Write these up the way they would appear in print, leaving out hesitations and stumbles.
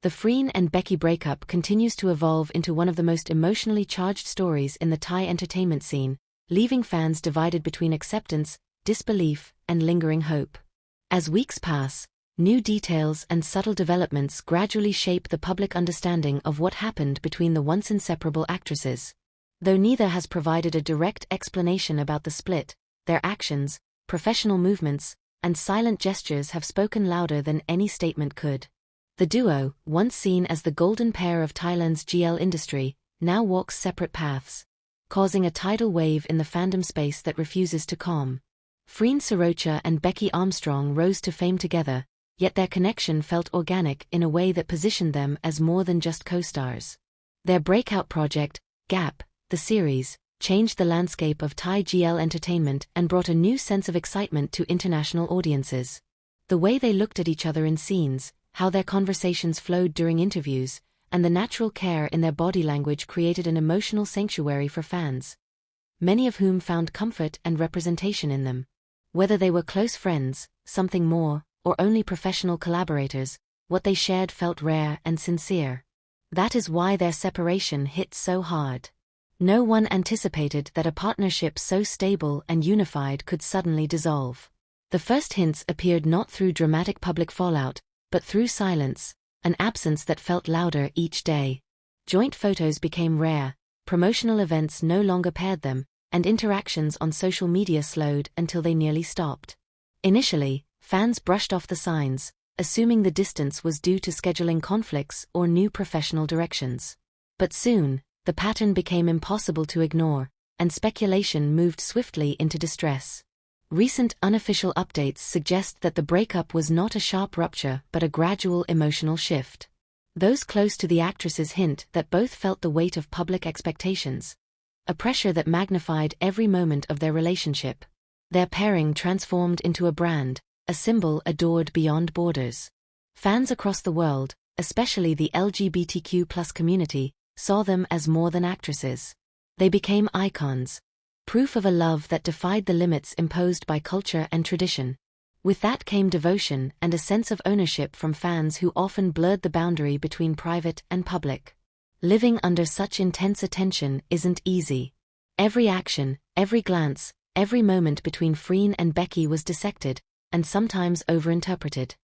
The Freen and Becky breakup continues to evolve into one of the most emotionally charged stories in the Thai entertainment scene, leaving fans divided between acceptance, disbelief, and lingering hope. As weeks pass, new details and subtle developments gradually shape the public understanding of what happened between the once inseparable actresses. Though neither has provided a direct explanation about the split, their actions, professional movements, and silent gestures have spoken louder than any statement could. The duo, once seen as the golden pair of Thailand's GL industry, now walks separate paths, causing a tidal wave in the fandom space that refuses to calm. Freen Sarocha and Becky Armstrong rose to fame together, yet their connection felt organic in a way that positioned them as more than just co-stars. Their breakout project, Gap, the series, changed the landscape of Thai GL entertainment and brought a new sense of excitement to international audiences. The way they looked at each other in scenes, how their conversations flowed during interviews, and the natural care in their body language created an emotional sanctuary for fans, many of whom found comfort and representation in them. Whether they were close friends, something more, or only professional collaborators, what they shared felt rare and sincere. That is why their separation hit so hard. No one anticipated that a partnership so stable and unified could suddenly dissolve. The first hints appeared not through dramatic public fallout, but through silence, an absence that felt louder each day. Joint photos became rare, promotional events no longer paired them, and interactions on social media slowed until they nearly stopped. Initially, fans brushed off the signs, assuming the distance was due to scheduling conflicts or new professional directions. But soon, the pattern became impossible to ignore, and speculation moved swiftly into distress. Recent unofficial updates suggest that the breakup was not a sharp rupture but a gradual emotional shift. Those close to the actresses hint that both felt the weight of public expectations, a pressure that magnified every moment of their relationship. Their pairing transformed into a brand, a symbol adored beyond borders. Fans across the world, especially the LGBTQ+ community, saw them as more than actresses. They became icons, proof of a love that defied the limits imposed by culture and tradition. With that came devotion and a sense of ownership from fans who often blurred the boundary between private and public. Living under such intense attention isn't easy. Every action, every glance, every moment between Freen and Becky was dissected, and sometimes overinterpreted.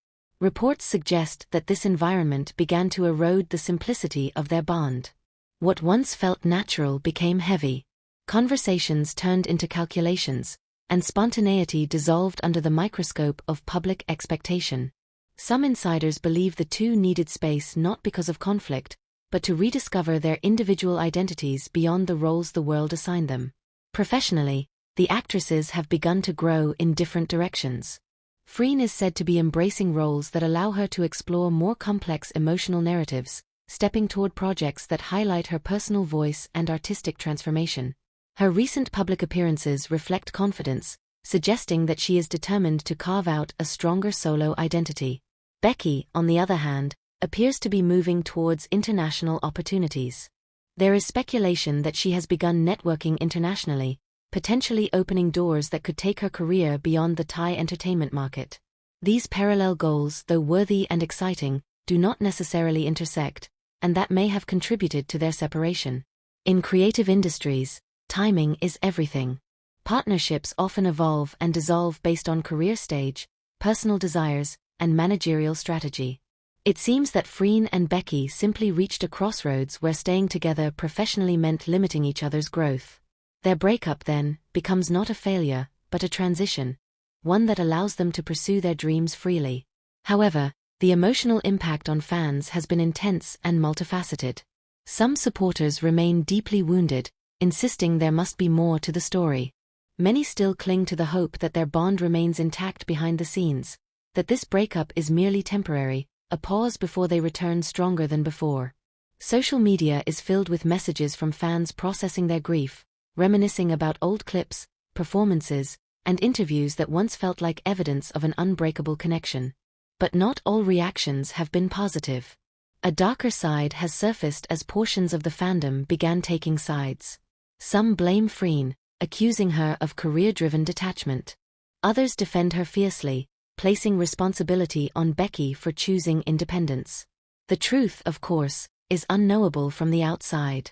Reports suggest that this environment began to erode the simplicity of their bond. What once felt natural became heavy. Conversations turned into calculations, and spontaneity dissolved under the microscope of public expectation. Some insiders believe the two needed space not because of conflict, but to rediscover their individual identities beyond the roles the world assigned them. Professionally, the actresses have begun to grow in different directions. Freen is said to be embracing roles that allow her to explore more complex emotional narratives, stepping toward projects that highlight her personal voice and artistic transformation. Her recent public appearances reflect confidence, suggesting that she is determined to carve out a stronger solo identity. Becky, on the other hand, appears to be moving towards international opportunities. There is speculation that she has begun networking internationally, potentially opening doors that could take her career beyond the Thai entertainment market. These parallel goals, though worthy and exciting, do not necessarily intersect, and that may have contributed to their separation. In creative industries, timing is everything. Partnerships often evolve and dissolve based on career stage, personal desires, and managerial strategy. It seems that Freen and Becky simply reached a crossroads where staying together professionally meant limiting each other's growth. Their breakup, then, becomes not a failure, but a transition, one that allows them to pursue their dreams freely. However, the emotional impact on fans has been intense and multifaceted. Some supporters remain deeply wounded, insisting there must be more to the story. Many still cling to the hope that their bond remains intact behind the scenes, that this breakup is merely temporary, a pause before they return stronger than before. Social media is filled with messages from fans processing their grief, reminiscing about old clips, performances, and interviews that once felt like evidence of an unbreakable connection. But not all reactions have been positive. A darker side has surfaced as portions of the fandom began taking sides. Some blame Freen, accusing her of career-driven detachment. Others defend her fiercely, placing responsibility on Becky for choosing independence. The truth, of course, is unknowable from the outside.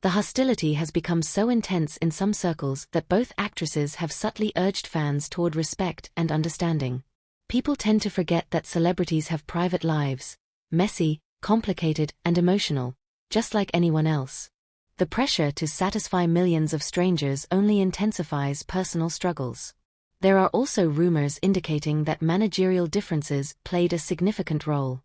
The hostility has become so intense in some circles that both actresses have subtly urged fans toward respect and understanding. People tend to forget that celebrities have private lives, messy, complicated, and emotional, just like anyone else. The pressure to satisfy millions of strangers only intensifies personal struggles. There are also rumors indicating that managerial differences played a significant role.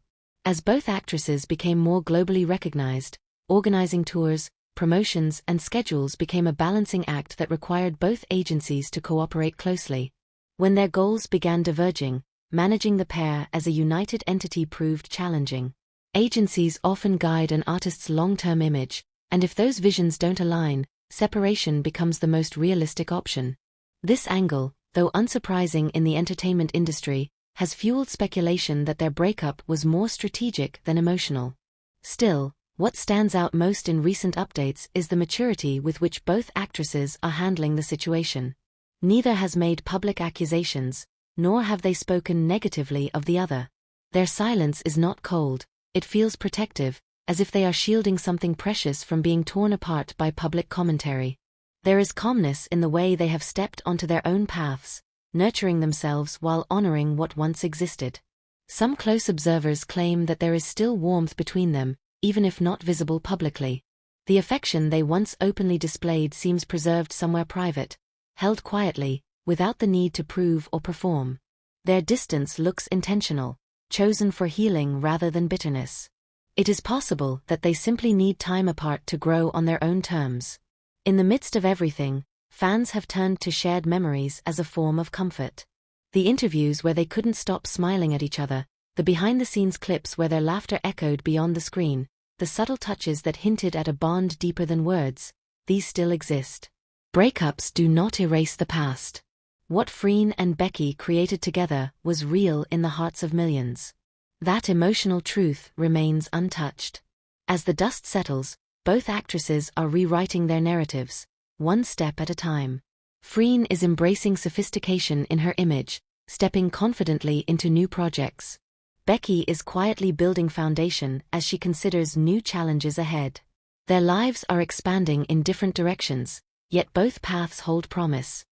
As both actresses became more globally recognized, organizing tours, promotions, and schedules became a balancing act that required both agencies to cooperate closely. When their goals began diverging, managing the pair as a united entity proved challenging. Agencies often guide an artist's long-term image, and if those visions don't align, separation becomes the most realistic option. This angle, though unsurprising in the entertainment industry, has fueled speculation that their breakup was more strategic than emotional. Still, what stands out most in recent updates is the maturity with which both actresses are handling the situation. Neither has made public accusations, nor have they spoken negatively of the other. Their silence is not cold, it feels protective, as if they are shielding something precious from being torn apart by public commentary. There is calmness in the way they have stepped onto their own paths, nurturing themselves while honoring what once existed. Some close observers claim that there is still warmth between them, even if not visible publicly. The affection they once openly displayed seems preserved somewhere private, held quietly, without the need to prove or perform. Their distance looks intentional, chosen for healing rather than bitterness. It is possible that they simply need time apart to grow on their own terms. In the midst of everything, fans have turned to shared memories as a form of comfort. The interviews where they couldn't stop smiling at each other, the behind-the-scenes clips where their laughter echoed beyond the screen, the subtle touches that hinted at a bond deeper than words, these still exist. Breakups do not erase the past. What Freen and Becky created together was real in the hearts of millions. That emotional truth remains untouched. As the dust settles, both actresses are rewriting their narratives, one step at a time. Freen is embracing sophistication in her image, stepping confidently into new projects. Becky is quietly building foundation as she considers new challenges ahead. Their lives are expanding in different directions, yet both paths hold promise.